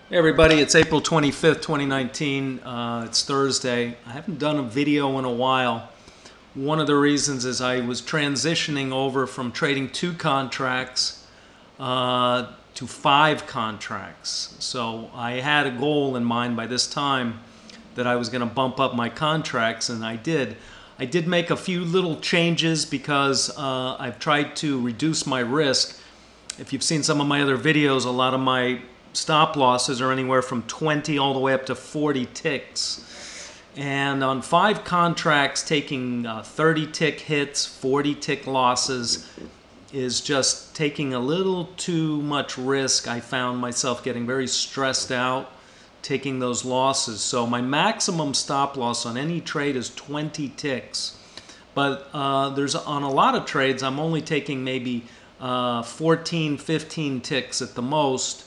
Hey everybody, it's April 25th, 2019. It's Thursday. I haven't done a video in a while. One of the reasons is I was transitioning over from trading 2 contracts to 5 contracts. So I had a goal in mind by this time that I was going to bump up my contracts, and I did. I did make a few little changes because I've tried to reduce my risk. If you've seen some of my other videos, a lot of my stop losses are anywhere from 20 all the way up to 40 ticks. And on 5 contracts, taking 30 tick hits, 40 tick losses is just taking a little too much risk. I found myself getting very stressed out taking those losses. So my maximum stop loss on any trade is 20 ticks. But there's on a lot of trades, I'm only taking maybe 14, 15 ticks at the most.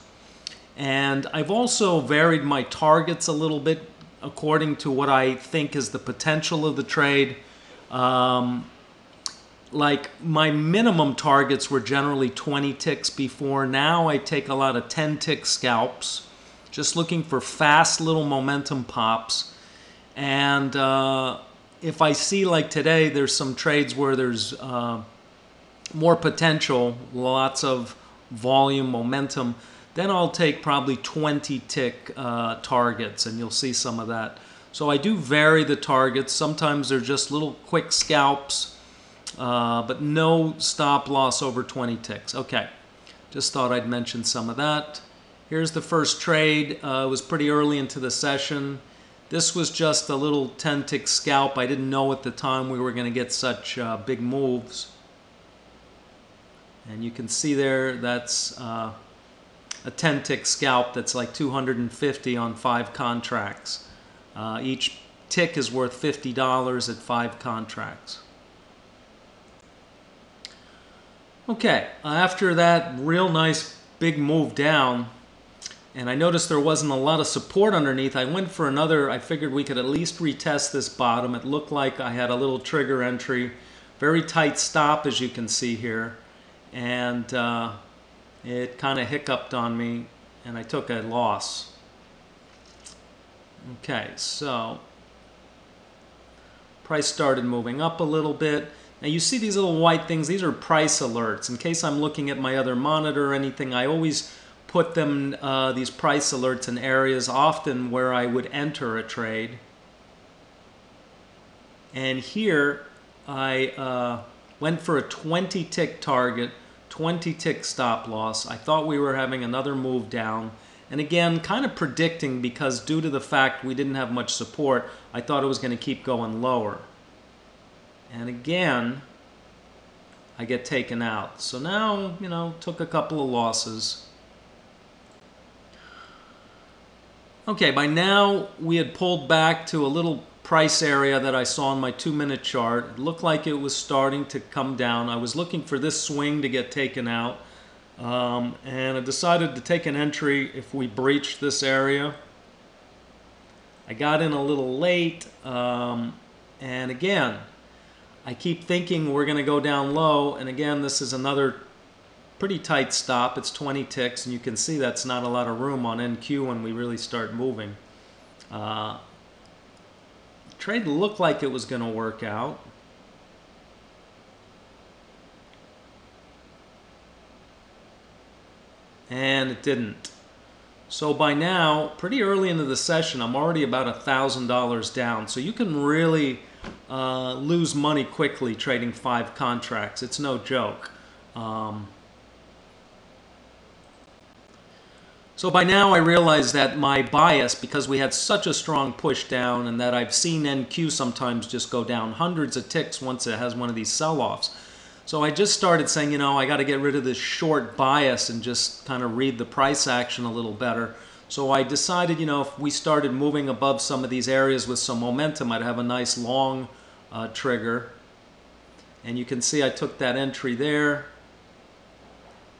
And I've also varied my targets a little bit according to what I think is the potential of the trade. Like my minimum targets were generally 20 ticks before. Now I take a lot of 10 tick scalps, just looking for fast little momentum pops. And if I see, like today, there's some trades where there's more potential, lots of volume, momentum, then I'll take probably 20 tick targets, and you'll see some of that. So I do vary the targets. Sometimes they're just little quick scalps, but no stop loss over 20 ticks. Okay, just thought I'd mention some of that. Here's the first trade. It was pretty early into the session. This was just a little 10 tick scalp. I didn't know at the time we were going to get such big moves. And you can see there that's a 10 tick scalp that's like 250 on 5 contracts. Each tick is worth $50 at 5 contracts. Okay, after that real nice big move down, and I noticed there wasn't a lot of support underneath, I went for another. I figured we could at least retest this bottom. It looked like I had a little trigger entry, very tight stop as you can see here, and it kind of hiccuped on me and I took a loss. Okay, so price started moving up a little bit. Now you see these little white things, these are price alerts. In case I'm looking at my other monitor or anything, I always put them, these price alerts in areas often where I would enter a trade. And here I went for a 20 tick target, 20 tick stop loss. I thought we were having another move down. And again, kind of predicting, because due to the fact we didn't have much support, I thought it was going to keep going lower. And again, I get taken out. So now, you know, took a couple of losses. Okay, by now we had pulled back to a little price area that I saw on my 2-minute chart. It looked like it was starting to come down. I was looking for this swing to get taken out, and I decided to take an entry if we breached this area. I got in a little late, and again, I keep thinking we're going to go down low, and again, this is another pretty tight stop. It's 20 ticks, and you can see that's not a lot of room on NQ when we really start moving. Trade looked like it was going to work out. And it didn't. So by now, pretty early into the session, I'm already about $1,000 down. So you can really lose money quickly trading 5 contracts. It's no joke. So by now I realize that my bias, because we had such a strong push down, and that I've seen NQ sometimes just go down hundreds of ticks once it has one of these sell-offs. So I just started saying, you know, I got to get rid of this short bias and just kind of read the price action a little better. So I decided, you know, if we started moving above some of these areas with some momentum, I'd have a nice long trigger. And you can see I took that entry there.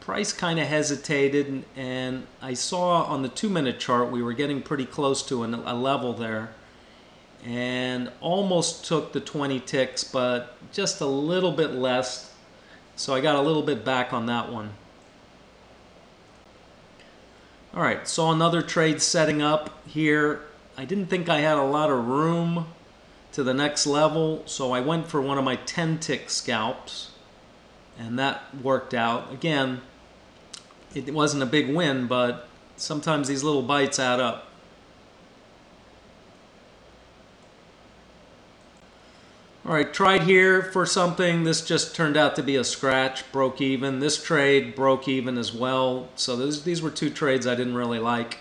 Price kind of hesitated, and I saw on the 2-minute chart we were getting pretty close to a level there, and almost took the 20 ticks, but just a little bit less. So I got a little bit back on that one. All right, so another trade setting up here. I didn't think I had a lot of room to the next level, so I went for one of my 10 tick scalps, and that worked out. Again, it wasn't a big win, but sometimes these little bites add up. All right, tried here for something. This just turned out to be a scratch, broke even. This trade broke even as well. So these were two trades I didn't really like.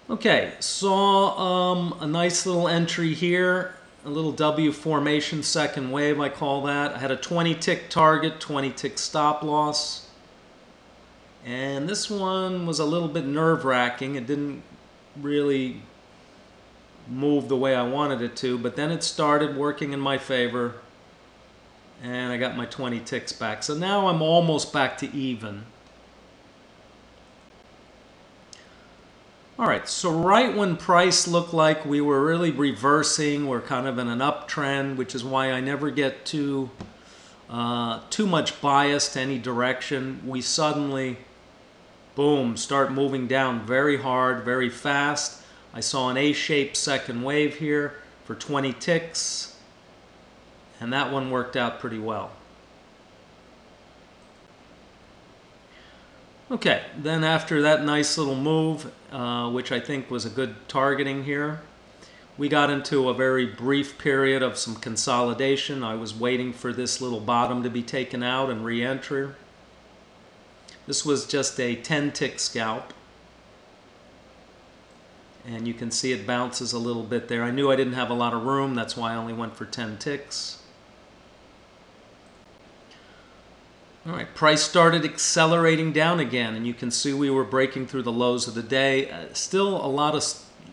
Okay, saw a nice little entry here, a little W formation, second wave I call that. I had a 20 tick target, 20 tick stop loss. And this one was a little bit nerve-wracking. It didn't really move the way I wanted it to, but then it started working in my favor and I got my 20 ticks back. So now I'm almost back to even. All right, so right when price looked like we were really reversing, we're kind of in an uptrend, which is why I never get too much bias to any direction. We suddenly, boom, start moving down very hard, very fast. I saw an A-shaped second wave here for 20 ticks, and that one worked out pretty well. Okay, then after that nice little move, which I think was a good targeting here, we got into a very brief period of some consolidation. I was waiting for this little bottom to be taken out and re-enter. This was just a 10 tick scalp. And you can see it bounces a little bit there. I knew I didn't have a lot of room, that's why I only went for 10 ticks. All right, price started accelerating down again, and you can see we were breaking through the lows of the day. Still a lot of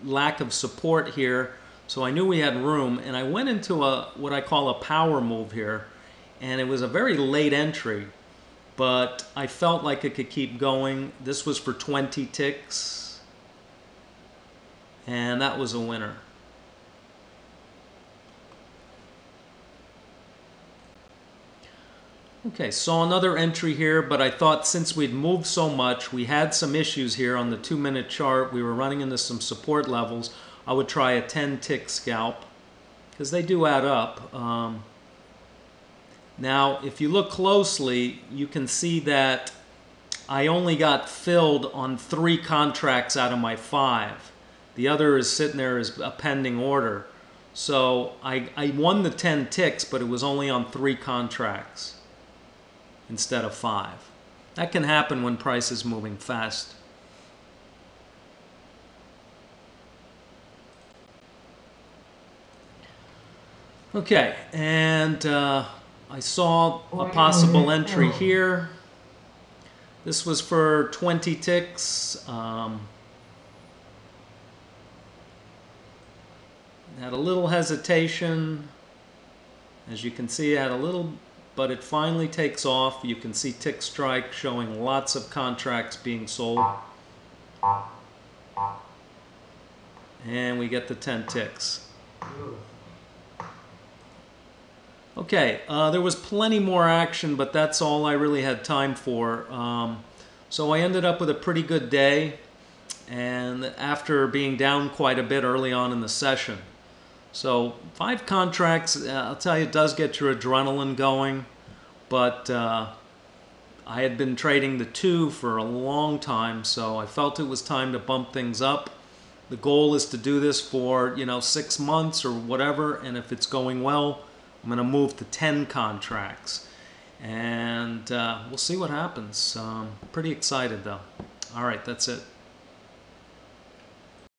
lack of support here, so I knew we had room, and I went into what I call a power move here, and it was a very late entry, but I felt like it could keep going. This was for 20 ticks, and that was a winner. Okay, saw another entry here, but I thought since we'd moved so much, we had some issues here on the 2-minute chart, we were running into some support levels, I would try a 10 tick scalp, because they do add up. Now, if you look closely, you can see that I only got filled on 3 contracts out of my 5. The other is sitting there as a pending order. So I won the 10 ticks, but it was only on 3 contracts instead of 5. That can happen when price is moving fast. Okay, and I saw a possible entry here. This was for 20 ticks. Had a little hesitation. As you can see, it had a little, but it finally takes off. You can see tick strike showing lots of contracts being sold. And we get the 10 ticks. Okay, there was plenty more action, but that's all I really had time for. So I ended up with a pretty good day, and after being down quite a bit early on in the session. So 5 contracts, I'll tell you, it does get your adrenaline going, but I had been trading the 2 for a long time, so I felt it was time to bump things up. The goal is to do this for, 6 months or whatever, and if it's going well, I'm going to move to 10 contracts, and we'll see what happens. Pretty excited though. All right, that's it.